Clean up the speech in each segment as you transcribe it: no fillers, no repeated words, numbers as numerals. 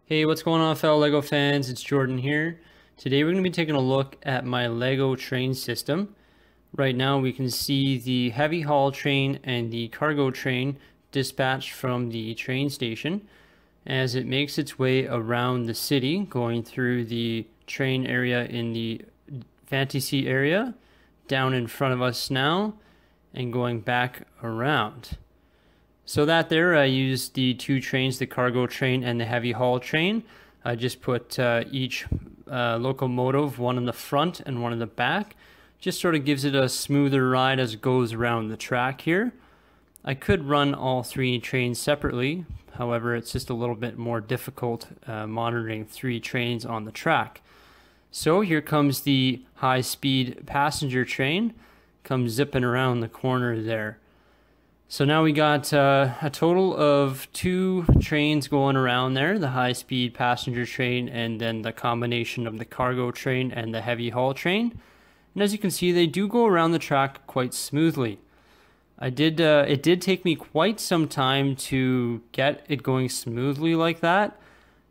Hey, what's going on, fellow LEGO fans? It's Jordan here. Today we're going to be taking a look at my LEGO train system. Right now we can see the heavy haul train and the cargo train dispatched from the train station as it makes its way around the city, going through the train area in the fantasy area, down in front of us now, and going back around. So that there, I used the two trains, the cargo train and the heavy haul train. I just put each locomotive, one in the front and one in the back. Just sort of gives it a smoother ride as it goes around the track here. I could run all three trains separately. However, it's just a little bit more difficult monitoring three trains on the track. So here comes the high-speed passenger train. Comes zipping around the corner there. So now we got a total of two trains going around there, the high-speed passenger train and then the combination of the cargo train and the heavy haul train. And as you can see, they do go around the track quite smoothly. It did take me quite some time to get it going smoothly like that.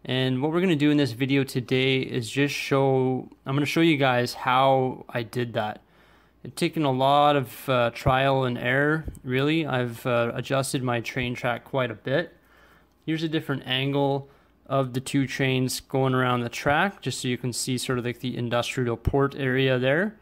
And what we're going to do in this video today is I'm going to show you guys how I did that. It's taken a lot of trial and error, really. I've adjusted my train track quite a bit. Here's a different angle of the two trains going around the track, just so you can see sort of like the industrial port area there.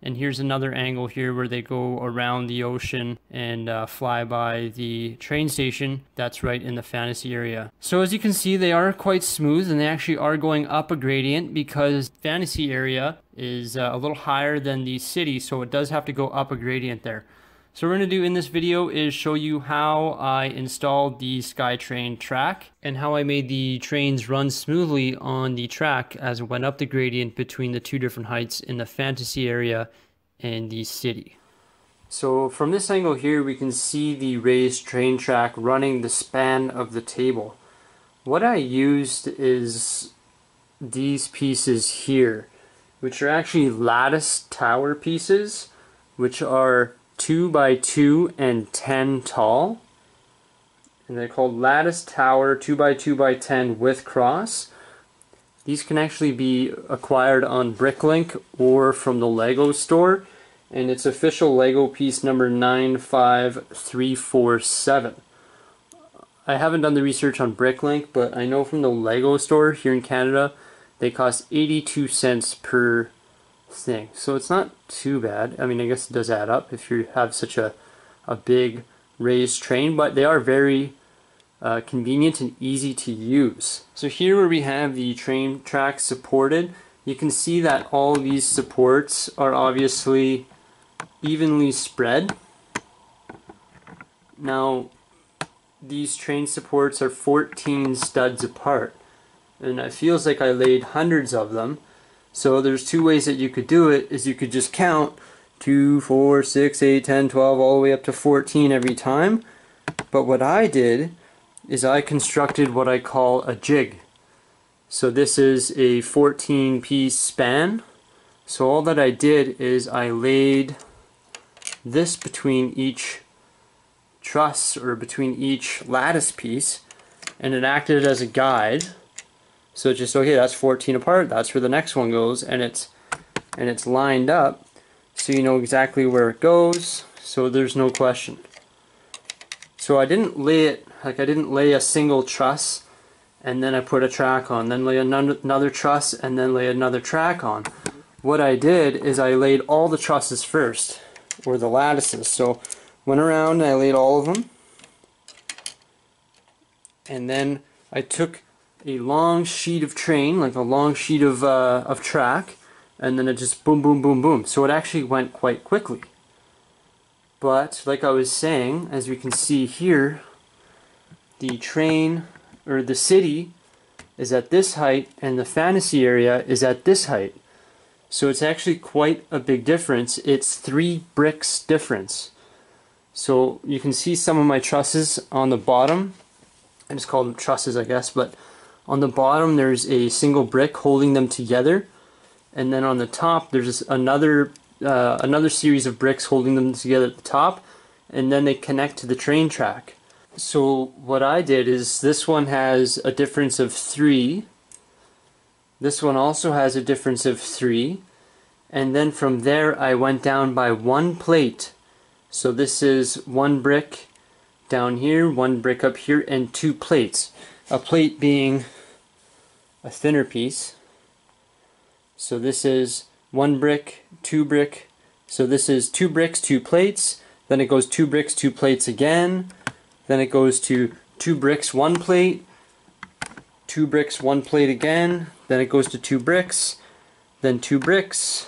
And here's another angle here where they go around the ocean and fly by the train station that's right in the fantasy area. So as you can see, they are quite smooth, and they actually are going up a gradient because fantasy area is a little higher than the city, so it does have to go up a gradient there. So what we're going to do in this video is show you how I installed the SkyTrain track and how I made the trains run smoothly on the track as it went up the gradient between the two different heights in the fantasy area and the city. So from this angle here, we can see the raised train track running the span of the table. What I used is these pieces here, which are actually Lattice Tower pieces, which are 2 by 2 and 10 tall, and they're called Lattice Tower 2 by 2 by 10 with cross. These can actually be acquired on Bricklink or from the Lego store, and it's official Lego piece number 95347. I haven't done the research on Bricklink, but I know from the Lego store here in Canada they cost 82 cents per thing, so it's not too bad. I mean, I guess it does add up if you have such a big raised train, but they are very convenient and easy to use. So here where we have the train track supported, you can see that all these supports are obviously evenly spread. Now these train supports are 14 studs apart, and it feels like I laid hundreds of them. So there's two ways that you could do it. Is you could just count 2, 4, 6, 8, 10, 12 all the way up to 14 every time. But what I did is I constructed what I call a jig. So this is a 14-piece span. So all that I did is I laid this between each truss or between each lattice piece, and it acted as a guide. So it's just, okay, that's 14 apart, that's where the next one goes, and it's lined up so you know exactly where it goes, so there's no question. So I didn't lay it, like I didn't lay a single truss and then I put a track on, then lay another truss and then lay another track on. What I did is I laid all the trusses first, or the lattices. So went around and I laid all of them, and then I took a long sheet of train, like a long sheet of track, and then it just boom, boom, boom, boom. So it actually went quite quickly. But like I was saying, as we can see here, the train, or the city, is at this height, and the fantasy area is at this height. So it's actually quite a big difference. It's 3 bricks difference. So you can see some of my trusses on the bottom. I just call them trusses, I guess, but on the bottom there's a single brick holding them together, and then on the top there's another series of bricks holding them together at the top, and then they connect to the train track. So what I did is this one has a difference of 3. This one also has a difference of 3. And then from there I went down by 1 plate. So this is 1 brick down here, 1 brick up here, and 2 plates. A plate being a thinner piece. So this is 1 brick, 2 brick. So this is 2 bricks, 2 plates. Then it goes 2 bricks, 2 plates again. Then it goes to 2 bricks, 1 plate. 2 bricks, 1 plate again. Then it goes to 2 bricks. Then 2 bricks.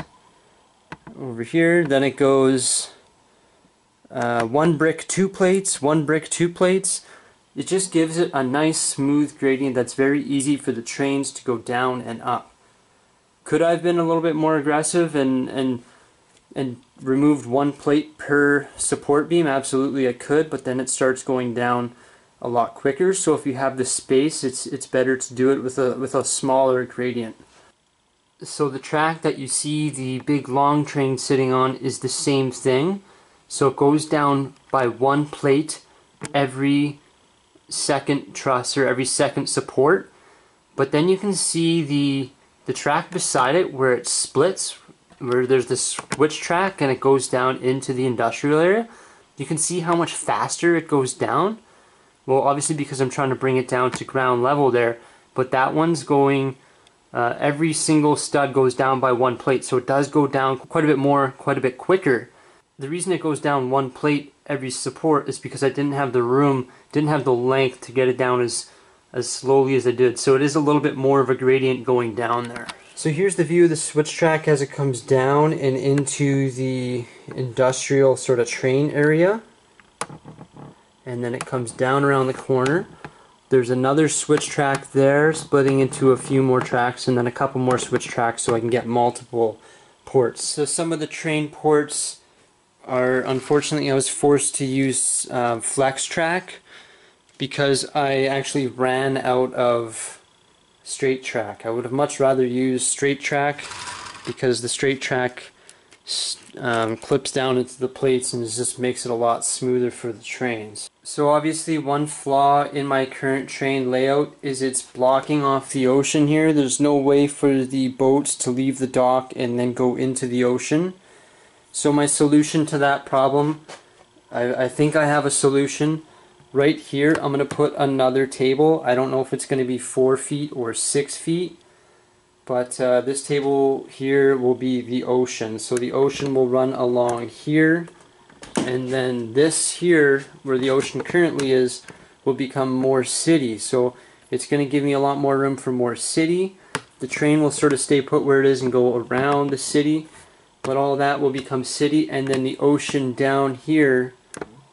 Over here. Then it goes 1 brick, 2 plates. 1 brick, 2 plates. It just gives it a nice smooth gradient that's very easy for the trains to go down and up. Could I have been a little bit more aggressive and removed 1 plate per support beam? Absolutely I could, but then it starts going down a lot quicker. So if you have the space, it's better to do it with a smaller gradient. So the track that you see the big long train sitting on is the same thing. So it goes down by 1 plate every second truss or every second support. But then you can see the track beside it where it splits, where there's this switch track and it goes down into the industrial area. You can see how much faster it goes down. Well, obviously because I'm trying to bring it down to ground level there, but that one's going, every single stud goes down by 1 plate, so it does go down quite a bit more, quite a bit quicker. The reason it goes down 1 plate every support is because I didn't have the room, didn't have the length to get it down as slowly as I did, so it is a little bit more of a gradient going down there. So here's the view of the switch track as it comes down and into the industrial sort of train area. And then it comes down around the corner. There's another switch track there splitting into a few more tracks, and then a couple more switch tracks so I can get multiple ports. So some of the train ports are, unfortunately, I was forced to use flex track because I actually ran out of straight track. I would have much rather used straight track because the straight track clips down into the plates and it just makes it a lot smoother for the trains. So obviously one flaw in my current train layout is it's blocking off the ocean here. There's no way for the boats to leave the dock and then go into the ocean. So my solution to that problem, I think I have a solution. Right here I'm going to put another table. I don't know if it's going to be 4 feet or 6 feet. But this table here will be the ocean. So the ocean will run along here. And then this here, where the ocean currently is, will become more city. So it's going to give me a lot more room for more city. The train will sort of stay put where it is and go around the city. But all that will become city. And then the ocean down here,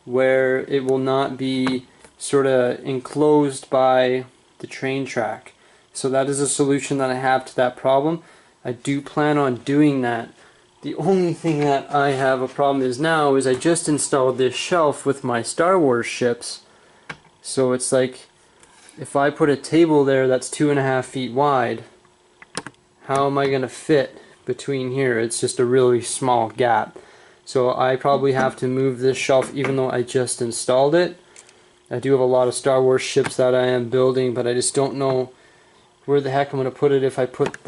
where it will not be sort of enclosed by the train track. So that is a solution that I have to that problem. I do plan on doing that. The only thing that I have a problem is now is I just installed this shelf with my Star Wars ships. So it's like, if I put a table there that's 2.5 feet wide, how am I going to fit between here? It's just a really small gap. So I probably have to move this shelf even though I just installed it. I do have a lot of Star Wars ships that I am building, but I just don't know where the heck I'm going to put it if I put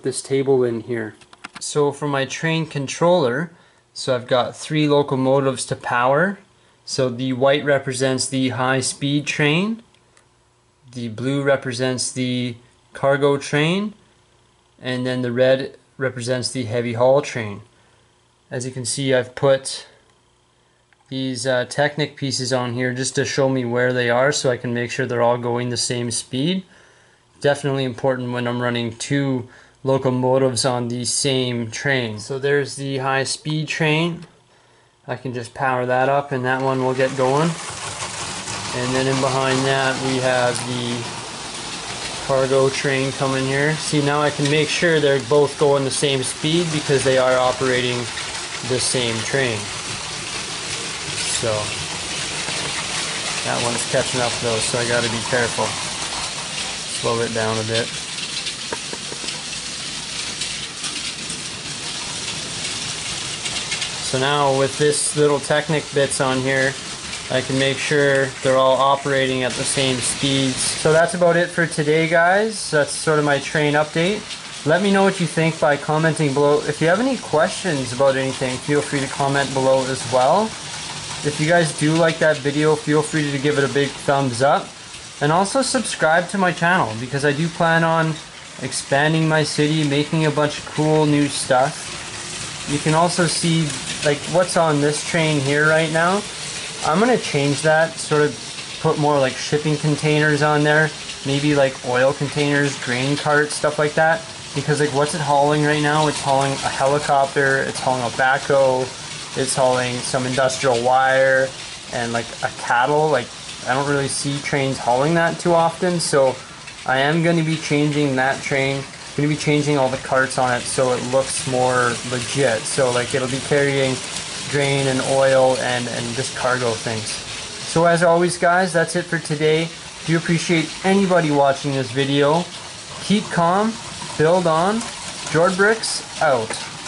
this table in here. So for my train controller, so I've got 3 locomotives to power. So the white represents the high-speed train, the blue represents the cargo train, and then the red represents the heavy haul train. As you can see, I've put these Technic pieces on here just to show me where they are so I can make sure they're all going the same speed. Definitely important when I'm running 2 locomotives on the same train. So there's the high speed train. I can just power that up and that one will get going. And then in behind that we have the cargo train coming here. See, now I can make sure they're both going the same speed because they are operating the same train. So that one's catching up though, so I gotta be careful. Slow it down a bit. So now with this little Technic bits on here, I can make sure they're all operating at the same speeds. So that's about it for today, guys. That's sort of my train update. Let me know what you think by commenting below. If you have any questions about anything, feel free to comment below as well. If you guys do like that video, feel free to give it a big thumbs up. And also subscribe to my channel, because I do plan on expanding my city, making a bunch of cool new stuff. You can also see like what's on this train here right now. I'm gonna change that, sort of put more like shipping containers on there, maybe like oil containers, grain carts, stuff like that. Because like what's it hauling right now? It's hauling a helicopter, it's hauling a backhoe, it's hauling some industrial wire, and like a cattle. Like I don't really see trains hauling that too often, so I am going to be changing that train. I'm going to be changing all the carts on it so it looks more legit. So like it'll be carrying grain and oil and just cargo things. So as always, guys, that's it for today. Do appreciate anybody watching this video. Keep calm, build on. Jord Bricks out.